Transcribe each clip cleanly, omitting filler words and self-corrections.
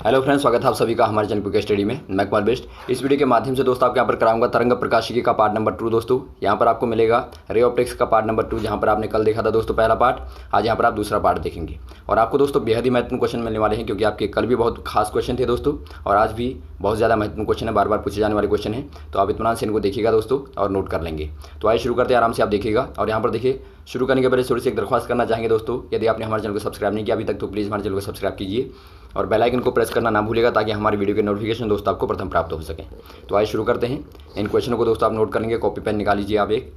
Hello friends, स्वागत है आप सभी का हमारे चैनल क्विक स्टडी में। मैं कुमार बेस्ट। इस वीडियो के माध्यम से दोस्तों आपके यहाँ पर कराऊंगा तरंग प्रकाशिकी का पार्ट नंबर 2। दोस्तों यहाँ पर आपको मिलेगा रे ऑप्टिक्स का पार्ट नंबर 2, जहाँ पर आपने कल देखा था दोस्तों पहला पार्ट। आज यहाँ पर आप दूसरा पार्ट देखेंगे और आपको दोस्तों बेहद ही महत्वपूर्ण क्वेश्चन मिलने वाले हैं, क्योंकि आपके कल भी बहुत खास क्वेश्चन थे दोस्तों और आज भी बहुत ज़्यादा महत्वपूर्ण क्वेश्चन है, बार बार पूछे जाने वाले क्वेश्चन है। तो आप इत्मीनान से इनको देखिएगा दोस्तों और नोट कर लेंगे। तो आइए शुरू करते हैं, आराम से आप देखिएगा। और यहाँ पर देखिए, शुरू करने के पहले थोड़ी सी एक दरख्वास्त करना चाहेंगे दोस्तों, यदि आपने हमारे चैनल को सब्सक्राइब नहीं किया अभी तक तो प्लीज़ हमारे चैनल को सब्सक्राइब कीजिए और बेल आइकन को प्रेस करना ना भूलिएगा, ताकि हमारी वीडियो के नोटिफिकेशन दोस्तों आपको प्रथम प्राप्त हो सके। तो आइए शुरू करते हैं। इन क्वेश्चनों को दोस्तों आप नोट कर लेंगे, कॉपी पेन निकाल लीजिए आप एक।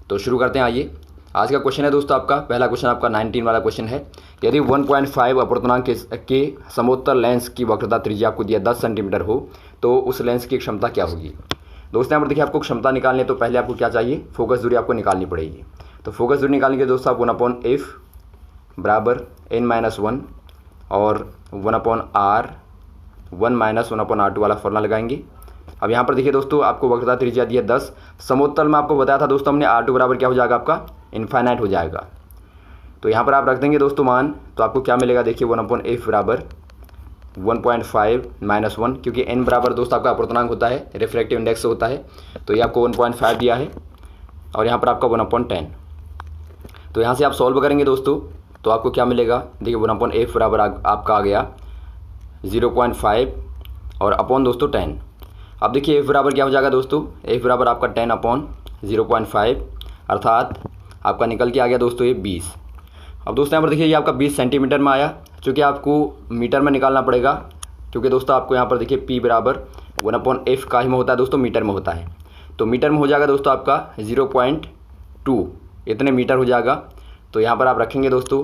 तो शुरू करते हैं। आइए, आज का क्वेश्चन है दोस्तों आपका पहला क्वेश्चन, आपका 19 वाला क्वेश्चन है। यदि 1.5 अपवर्तनांक के समोत्तल लेंस की वक्रता त्रिज्या आपको दिया 10 सेंटीमीटर हो, तो उस लेंस की क्षमता क्या होगी। दोस्तों यहाँ पर देखिए, आपको क्षमता निकालने तो पहले आपको क्या चाहिए, फोकस दूरी आपको निकालनी पड़ेगी। तो फोकस दूरी निकालने के दोस्तों आप 1/f बराबर n-1 और 1/r 1-1/r2 वाला फॉर्मूला लगाएंगे। अब यहाँ पर देखिए दोस्तों, आपको वक्रता त्रिज्या दी है 10। समोत्तल में आपको बताया था दोस्तों हमने r2 बराबर क्या हो जाएगा, आपका इनफाइनाइट हो जाएगा। तो यहाँ पर आप रख देंगे दोस्तों मान, तो आपको क्या मिलेगा, देखिए 1/f बराबर 1.5 - 1, क्योंकि n बराबर दोस्तों आपका अपवर्तनांक होता है, रिफ्रैक्टिव इंडेक्स होता है। तो ये आपको 1.5 दिया है और यहाँ पर आपका 1/10। तो यहाँ से आप सॉल्व करेंगे दोस्तों, तो आपको क्या मिलेगा, देखिए 1/f बराबर आपका आ गया 0.5 और अपॉन दोस्तों 10। अब देखिए f बराबर क्या हो जाएगा दोस्तों, f बराबर आपका 10/0.5, अर्थात आपका निकल के आ गया दोस्तों ये 20। अब दोस्तों यहाँ पर देखिए, ये आपका 20 सेंटीमीटर में आया, चूँकि आपको मीटर में निकालना पड़ेगा, क्योंकि दोस्तों आपको यहाँ पर देखिए p बराबर 1/f का ही में होता है दोस्तों, मीटर में होता है। तो मीटर में हो जाएगा दोस्तों आपका 0.2, इतने मीटर हो जाएगा। तो यहाँ पर आप रखेंगे दोस्तों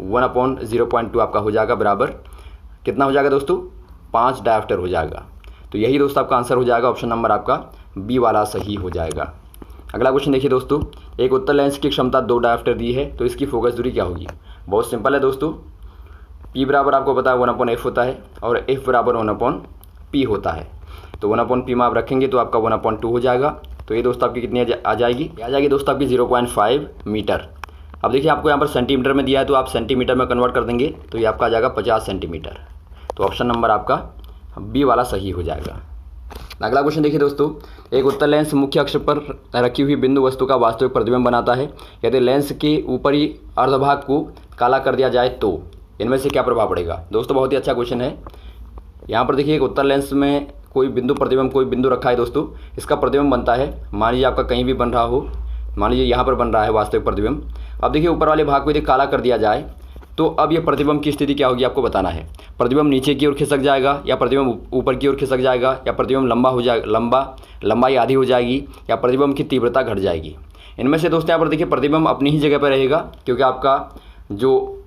1/0.2 आपका हो जाएगा बराबर कितना हो जाएगा दोस्तों, 5 डायोप्टर हो जाएगा। तो यही दोस्तों आपका आंसर हो जाएगा, ऑप्शन नंबर आपका बी वाला सही हो जाएगा। अगला क्वेश्चन देखिए दोस्तों, एक उत्तल लेंस की क्षमता 2 डायोप्टर दी है, तो इसकी फोकस दूरी क्या होगी। बहुत सिंपल है दोस्तों, p बराबर आपको पता है 1/f होता है और f बराबर 1/p होता है। तो 1/p में आप रखेंगे तो आपका 1/2 हो जाएगा। तो ये दोस्तों आपकी कितनी आ जाएगी दोस्तों आपकी 0.5 मीटर। अब देखिए, आपको यहाँ पर सेंटीमीटर में दिया है, तो आप सेंटीमीटर में कन्वर्ट कर देंगे तो ये आपका आ जाएगा 50 सेंटीमीटर। तो ऑप्शन नंबर आपका बी वाला सही हो जाएगा। अगला क्वेश्चन देखिए दोस्तों, एक उत्तल लेंस मुख्य अक्ष पर रखी हुई बिंदु वस्तु का वास्तविक प्रतिबिंब बनाता है। यदि लेंस के ऊपरी अर्धभाग को काला कर दिया जाए तो इनमें से क्या प्रभाव पड़ेगा। दोस्तों बहुत ही अच्छा क्वेश्चन है। यहाँ पर देखिए, एक उत्तल लेंस में कोई बिंदु रखा है दोस्तों, इसका प्रतिबिंब बनता है। मान लीजिए आपका कहीं भी बन रहा हो, मान लीजिए यहाँ पर बन रहा है वास्तविक प्रतिबिंब। अब देखिए, ऊपर वाले भाग को यदि काला कर दिया जाए तो अब ये प्रतिबिंब की स्थिति क्या होगी आपको बताना है। प्रतिबिंब नीचे की ओर खिसक जाएगा, या प्रतिबिंब ऊपर की ओर खिसक जाएगा, या प्रतिबिंब लंबा हो जाएगा, लंबाई आधी हो जाएगी, या प्रतिबिंब की तीव्रता घट जाएगी। इनमें से दोस्तों यहाँ पर देखिए, प्रतिबिंब अपनी ही जगह पर रहेगा, क्योंकि आपका जो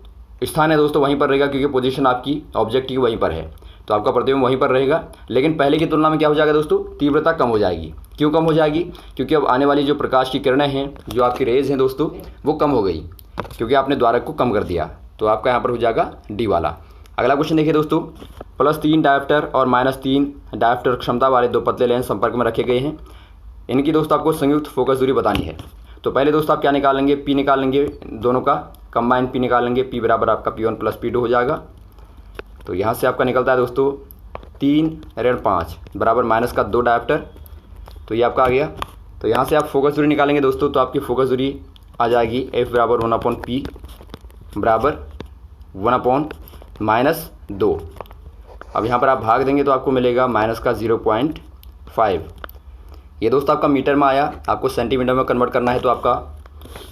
स्थान है दोस्तों वहीं पर रहेगा, क्योंकि पोजीशन आपकी ऑब्जेक्ट की वहीं पर है, तो आपका प्रतिबिंब वहीं पर रहेगा। लेकिन पहले की तुलना में क्या हो जाएगा दोस्तों, तीव्रता कम हो जाएगी। क्यों कम हो जाएगी, क्योंकि अब आने वाली जो प्रकाश की किरणें हैं, जो आपकी रेज हैं दोस्तों, वो कम हो गई, क्योंकि आपने द्वारक को कम कर दिया। तो आपका यहाँ पर हो जाएगा डी वाला। अगला क्वेश्चन देखिए दोस्तों, +3 डायोप्टर और -3 डायोप्टर क्षमता वाले 2 पतले लेंस संपर्क में रखे गए हैं। इनकी दोस्तों आपको संयुक्त फोकस दूरी बतानी है। तो पहले दोस्तों आप क्या निकाल लेंगे, पी निकाल लेंगे, दोनों का कंबाइन पी निकाल लेंगे। पी बराबर आपका P1 + P2 हो जाएगा। तो यहाँ से आपका निकलता है दोस्तों 3-5 बराबर -2 डायोप्टर। तो ये आपका आ गया। तो यहाँ से आप फोकस दूरी निकालेंगे दोस्तों, तो आपकी फोकस दूरी आ जाएगी f बराबर 1/p बराबर 1/-2। अब यहाँ पर आप भाग देंगे तो आपको मिलेगा -0.5। ये दोस्तों आपका मीटर में आया, आपको सेंटीमीटर में कन्वर्ट करना है, तो आपका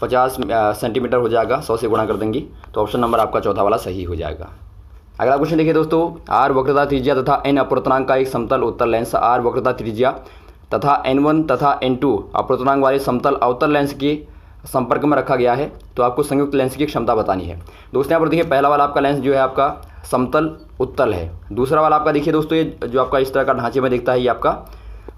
50 सेंटीमीटर हो जाएगा, 100 से गुणा कर देंगे। तो ऑप्शन नंबर आपका चौथा वाला सही हो जाएगा। अगला क्वेश्चन देखिए दोस्तों, r वक्रता त्रिज्या तथा n अपवर्तनांक का एक समतल उत्तल लेंस r वक्रता त्रिज्या तथा n1 तथा n2 अपवर्तनांक वाले समतल अवतल लेंस के संपर्क में रखा गया है। तो आपको संयुक्त लेंस की क्षमता बतानी है। दोस्तों यहाँ पर देखिए, पहला वाला आपका लेंस जो है आपका समतल उत्तल है। दूसरा वाला आपका देखिए दोस्तों, ये जो आपका इस तरह का ढांचे में दिखता है, ये आपका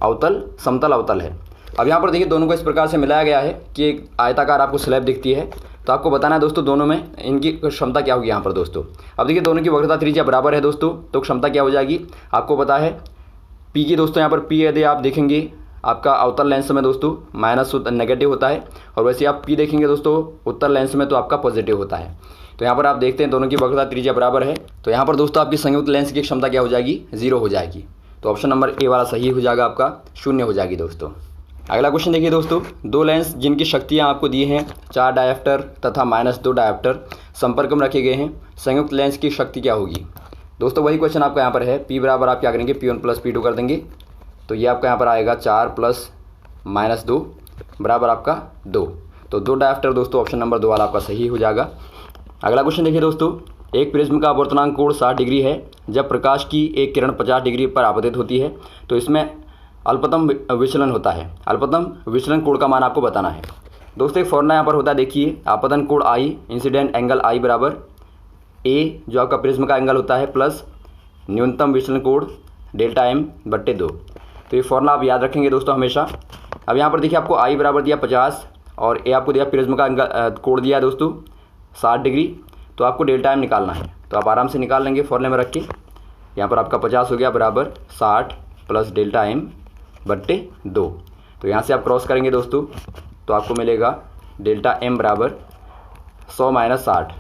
अवतल समतल अवतल है। अब यहाँ पर देखिए, दोनों को इस प्रकार से मिलाया गया है कि एक आयताकार आपको स्लैब दिखती है। तो आपको बताना है दोस्तों, दोनों में इनकी क्षमता क्या होगी यहाँ पर दोस्तों। अब देखिए, दोनों की वक्रता त्रिज्या बराबर है दोस्तों, तो क्षमता क्या हो जाएगी आपको पता है, पी की दोस्तों यहाँ पर पी यदि आप देखेंगे आपका अवतल लेंस में दोस्तों नेगेटिव होता है, और वैसे आप पी देखेंगे दोस्तों उत्तल लेंस में तो आपका पॉजिटिव होता है। तो यहाँ पर आप देखते हैं दोनों की वक्रता त्रिज्या बराबर है। तो यहाँ पर दोस्तों आपकी संयुक्त लेंस की क्षमता क्या हो जाएगी, 0 हो जाएगी। तो ऑप्शन नंबर ए वाला सही हो जाएगा, आपका 0 हो जाएगी दोस्तों। अगला क्वेश्चन देखिए दोस्तों, दो लेंस जिनकी शक्तियाँ आपको दी हैं 4 डायोप्टर तथा -2 डायोप्टर संपर्क में रखे गए हैं, संयुक्त लेंस की शक्ति क्या होगी। दोस्तों वही क्वेश्चन आपका यहाँ पर है, P बराबर आप क्या करेंगे, P1 + P2 कर देंगे। तो ये आपका यहाँ पर आएगा 4 + -2 बराबर आपका 2। तो 2 डायोप्टर दोस्तों, ऑप्शन नंबर 2 वाला आपका सही हो जाएगा। अगला क्वेश्चन देखिए दोस्तों, एक प्रिज्म का अपवर्तनांक कोण 60 डिग्री है। जब प्रकाश की एक किरण 50 डिग्री पर आपतित होती है तो इसमें अल्पतम विचलन होता है। अल्पतम विचलन कोण का मान आपको बताना है। दोस्तों एक फॉर्मूला यहाँ पर होता है, देखिए आपतन कोण I, इंसिडेंट एंगल I बराबर ए जो आपका प्रिज्म का एंगल होता है प्लस न्यूनतम विचलन कोण Δm/2। तो ये फॉर्मूला आप याद रखेंगे दोस्तों हमेशा। अब यहाँ पर देखिए आपको I बराबर दिया 50 और ए आपको दिया प्रिज्म का एंगल कोण दिया है दोस्तों 60 डिग्री। तो आपको Δm निकालना है, तो आप आराम से निकाल लेंगे फॉर्मूले में रख के। यहाँ पर आपका 50 हो गया बराबर 60 + Δm/2। तो यहाँ से आप क्रॉस करेंगे दोस्तों तो आपको मिलेगा Δm बराबर 100 - 60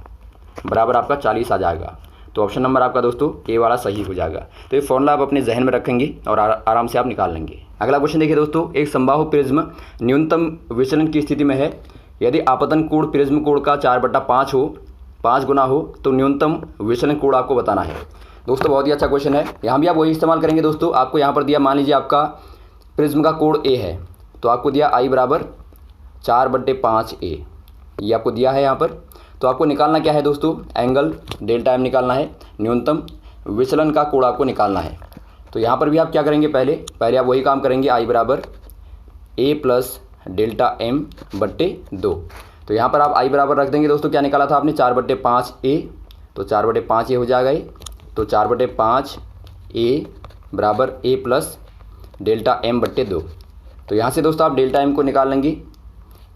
बराबर आपका 40 आ जाएगा। तो ऑप्शन नंबर आपका दोस्तों ए वाला सही हो जाएगा। तो ये फॉर्मूला आप अपने जहन में रखेंगे और आराम से आप निकाल लेंगे। अगला क्वेश्चन देखिए दोस्तों, एक समबाहु प्रिज्म न्यूनतम विचलन की स्थिति में है। यदि आपतन कोण प्रिज्म कोण का 4/5 हो, 5 गुना हो, तो न्यूनतम विचलन कोण आपको बताना है। दोस्तों बहुत ही अच्छा क्वेश्चन है, यहाँ भी आप वही इस्तेमाल करेंगे दोस्तों। आपको यहाँ पर दिया, मान लीजिए आपका प्रिज्म का कोण ए है, तो आपको दिया I बराबर 4/5A, ये आपको दिया है यहाँ पर। तो आपको निकालना क्या है दोस्तों, एंगल Δm निकालना है, न्यूनतम विचलन का कोण आपको निकालना है। तो यहाँ पर भी आप क्या करेंगे, पहले आप वही काम करेंगे, I बराबर A + Δm/2। तो यहाँ पर आप I बराबर रख देंगे दोस्तों, क्या निकाला था आपने 4/5A, तो 4/5A हो जाएगा ये। तो 4/5A बराबर A + Δm/2। तो यहाँ से दोस्तों आप Δm को निकाल लेंगे,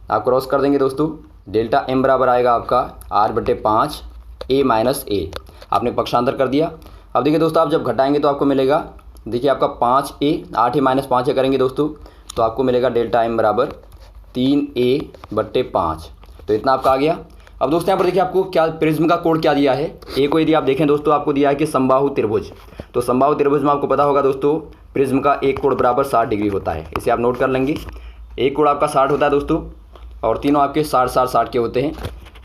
आप क्रॉस कर देंगे दोस्तों। Δm बराबर आएगा आपका r/5A - A, आपने पक्षांतर कर दिया। अब देखिए दोस्तों आप जब घटाएंगे तो आपको मिलेगा, देखिए आपका 5A 8A - 5A करेंगे दोस्तों तो आपको मिलेगा Δm बराबर 3A/5। तो इतना आपका आ गया। अब दोस्तों यहाँ पर देखिए आपको क्या प्रिज्म का कोण क्या दिया है, ए को यदि आप देखें दोस्तों आपको दिया है कि समबाहु त्रिभुज। तो समबाहु त्रिभुज में आपको पता होगा दोस्तों प्रिज्म का एक कोण बराबर 60 डिग्री होता है, इसे आप नोट कर लेंगे। एक कोण आपका 60 होता है दोस्तों और तीनों आपके 60 के होते हैं।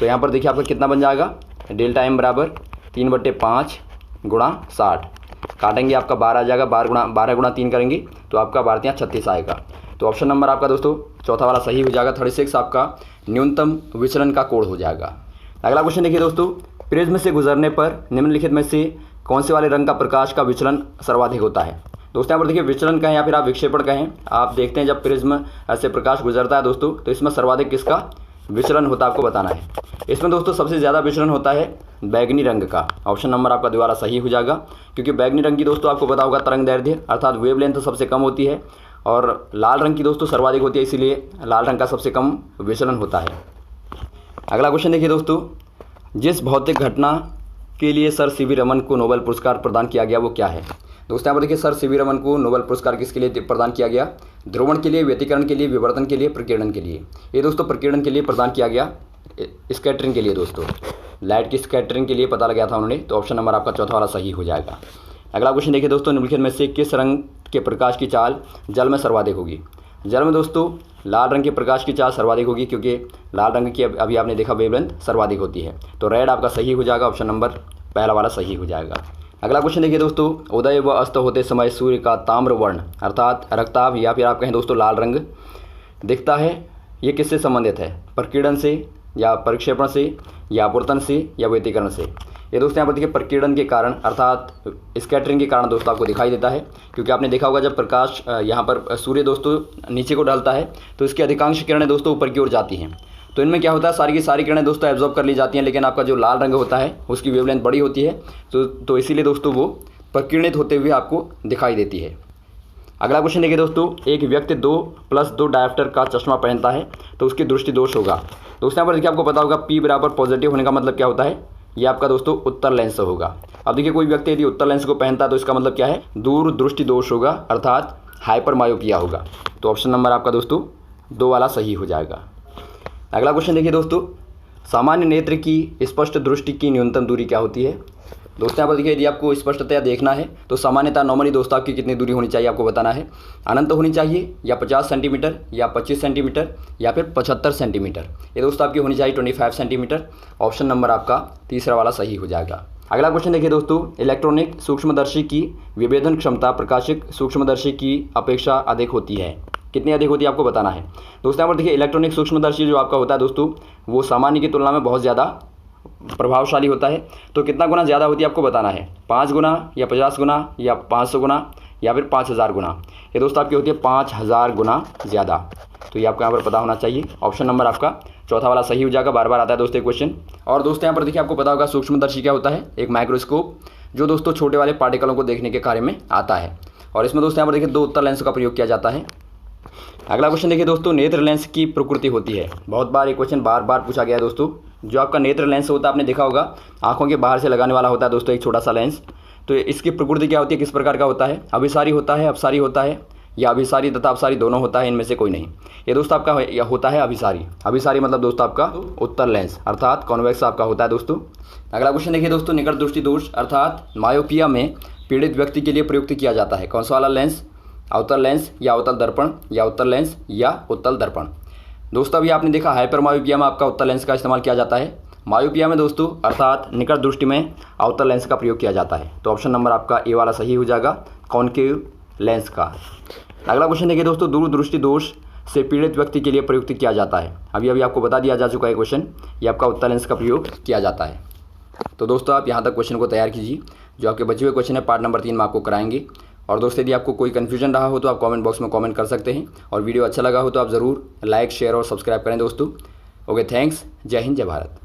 तो यहाँ पर देखिए आपका कितना बन जाएगा, Δm बराबर 3/5 × 60, काटेंगे आपका 12 आ जाएगा, 12 × 3 करेंगे तो आपका 12 × 36 आएगा। तो ऑप्शन नंबर आपका दोस्तों चौथा वाला सही हो जाएगा, 36 आपका न्यूनतम विचलन का कोण हो जाएगा। अगला क्वेश्चन देखिए दोस्तों, प्रिज्म से गुजरने पर निम्नलिखित में से कौन से वाले रंग का प्रकाश का विचलन सर्वाधिक होता है। दोस्तों यहाँ पर देखिए विचलन कहें या फिर आप विक्षेपण कहें, आप देखते हैं जब प्रिज्म से प्रकाश गुजरता है दोस्तों तो इसमें सर्वाधिक किसका विचलन होता है आपको बताना है। इसमें दोस्तों सबसे ज़्यादा विचलन होता है बैगनी रंग का। ऑप्शन नंबर आपका दोबारा सही हो जाएगा, क्योंकि बैगनी रंग की दोस्तों आपको पता होगा तरंग दैर्ध्य अर्थात वेवलेंथ सबसे कम होती है और लाल रंग की दोस्तों सर्वाधिक होती है, इसीलिए लाल रंग का सबसे कम विचलन होता है। अगला क्वेश्चन देखिए दोस्तों, जिस भौतिक घटना के लिए सर सीवी रमन को नोबेल पुरस्कार प्रदान किया गया वो क्या है। दोस्तों यहाँ पर देखिए सर सीवी रमन को नोबेल पुरस्कार किसके लिए प्रदान किया गया, ध्रुवण के लिए, व्यतिकरण के लिए, विवर्तन के लिए, प्रकीर्णन के लिए। ये दोस्तों प्रकीर्णन के लिए प्रदान किया गया, स्कैटरिंग के लिए दोस्तों, लाइट की स्कैटरिंग के लिए पता लगाया था उन्होंने। तो ऑप्शन नंबर आपका चौथा वाला सही हो जाएगा। अगला क्वेश्चन देखिए दोस्तों, निम्नलिखित में से किस रंग के प्रकाश की चाल जल में सर्वाधिक होगी। जल में दोस्तों लाल रंग के प्रकाश की चाल सर्वाधिक होगी, क्योंकि लाल रंग की अभी आपने देखा वेवलेंथ सर्वाधिक होती है। तो रेड आपका सही हो जाएगा, ऑप्शन नंबर पहला वाला सही हो जाएगा। अगला क्वेश्चन देखिए दोस्तों, उदय व अस्त होते समय सूर्य का ताम्र वर्ण अर्थात रक्ताभ या फिर आप कहें दोस्तों लाल रंग दिखता है, ये किससे संबंधित है, प्रकीर्णन से या प्रक्षेपण से या अपवर्तन से या व्यतिकरण से। ये दोस्तों यहाँ पर देखिए प्रकीर्णन के कारण अर्थात स्कैटरिंग के कारण दोस्तों आपको दिखाई देता है, क्योंकि आपने देखा होगा जब प्रकाश यहाँ पर सूर्य दोस्तों नीचे को ढलता है तो इसकी अधिकांश किरणें दोस्तों ऊपर की ओर जाती हैं। तो इनमें क्या होता है, सारी की सारी किरणें दोस्तों एब्जॉर्ब कर ली जाती हैं, लेकिन आपका जो लाल रंग होता है उसकी वेवलेंथ बड़ी होती है, तो इसीलिए दोस्तों वो प्रकीर्णित होते हुए आपको दिखाई देती है। अगला क्वेश्चन देखिए दोस्तों, एक व्यक्ति 2+2 डायोप्टर का चश्मा पहनता है तो उसकी दृष्टि दोष होगा। दोस्तों यहाँ पर देखिए आपको पता होगा P बराबर पॉजिटिव होने का मतलब क्या होता है, ये आपका दोस्तों उत्तर लेंस होगा। अब देखिए कोई व्यक्ति यदि उत्तर लेंस को पहनता है तो इसका मतलब क्या है, दूर दृष्टि दोष होगा अर्थात हाइपर मायोपिया होगा। तो ऑप्शन नंबर आपका दोस्तों 2 वाला सही हो जाएगा। अगला क्वेश्चन देखिए दोस्तों, सामान्य नेत्र की स्पष्ट दृष्टि की न्यूनतम दूरी क्या होती है? दोस्तों यहाँ पर देखिए, यदि आपको स्पष्टतया देखना है तो सामान्यतः नॉर्मली दोस्तों आपकी कितनी दूरी होनी चाहिए आपको बताना है। अनंत होनी चाहिए, या 50 सेंटीमीटर, या 25 सेंटीमीटर, या फिर 75 सेंटीमीटर। ये दोस्तों आपकी होनी चाहिए 25 सेंटीमीटर। ऑप्शन नंबर आपका तीसरा वाला सही हो जाएगा। अगला क्वेश्चन देखिए दोस्तों, इलेक्ट्रॉनिक सूक्ष्मदर्शी की विभेदन क्षमता प्रकाशिक सूक्ष्मदर्शी की अपेक्षा अधिक होती है। कितनी अधिक होती है आपको बताना है। दोस्तों यहाँ पर देखिए, इलेक्ट्रॉनिक सूक्ष्मदर्शी जो आपका होता है दोस्तों, वो सामान्य की तुलना में बहुत ज़्यादा प्रभावशाली होता है। तो कितना गुना ज़्यादा होती है आपको बताना है, 5 गुना, या 50 गुना, या 500 गुना, या फिर 5000 गुना। ये दोस्तों आपकी होती है 5000 गुना ज़्यादा। तो ये आपको यहाँ पर पता होना चाहिए। ऑप्शन नंबर आपका चौथा वाला सही हो जाएगा। बार बार आता है दोस्तों क्वेश्चन। और दोस्तों यहाँ पर देखिए, आपको पता होगा सूक्ष्मदर्शी क्या होता है, एक माइक्रोस्कोप जो दोस्तों छोटे वाले पार्टिकलों को देखने के कार्य में आता है। और इसमें दोस्तों यहाँ पर देखिए 2 उत्तल लेंस का प्रयोग किया जाता है। अगला क्वेश्चन देखिए दोस्तों, नेत्र लेंस की प्रकृति होती है। बहुत बार ये क्वेश्चन बार बार पूछा गया है दोस्तों। जो आपका नेत्र लेंस होता है, आपने देखा होगा आंखों के बाहर से लगाने वाला होता है दोस्तों, एक छोटा सा लेंस। तो इसकी प्रकृति क्या होती है, किस प्रकार का होता है? अभिसारी होता है, अपसारी होता है, या अभिसारी तथा अपसारी दोनों होता है, इनमें से कोई नहीं। ये दोस्तों आपका होता है अभिसारी। अभिसारी मतलब दोस्तों आपका उत्तल लेंस अर्थात कॉन्वेक्स आपका होता है दोस्तों। अगला क्वेश्चन देखिए दोस्तों, निकट दृष्टि दोष अर्थात मायोपिया में पीड़ित व्यक्ति के लिए प्रयुक्त किया जाता है कौन सा वाला लेंस? अवतल लेंस, या अवतल दर्पण, या उत्तल लेंस, या उत्तल दर्पण। दोस्तों अभी आपने देखा हाइपर मायोपिया में आपका उत्तल लेंस का इस्तेमाल किया जाता है। मायोपिया में दोस्तों अर्थात निकट दृष्टि में अवतल लेंस का प्रयोग किया जाता है। तो ऑप्शन नंबर आपका ए वाला सही हो जाएगा, कॉनकेव लेंस का। अगला क्वेश्चन देखिए दोस्तों, दूरदृष्टि दोष से पीड़ित व्यक्ति के लिए प्रयुक्त किया जाता है। अभी आपको बता दिया जा चुका है क्वेश्चन, ये आपका उत्तल लेंस का प्रयोग किया जाता है। तो दोस्तों आप यहाँ तक क्वेश्चन को तैयार कीजिए। जो आपके बचे हुए क्वेश्चन है पार्ट नंबर 3 में आपको कराएंगे। और दोस्तों यदि आपको कोई कन्फ्यूजन रहा हो तो आप कमेंट बॉक्स में कमेंट कर सकते हैं। और वीडियो अच्छा लगा हो तो आप ज़रूर लाइक, शेयर और सब्सक्राइब करें दोस्तों। Okay, thanks. जय हिंद, जय भारत।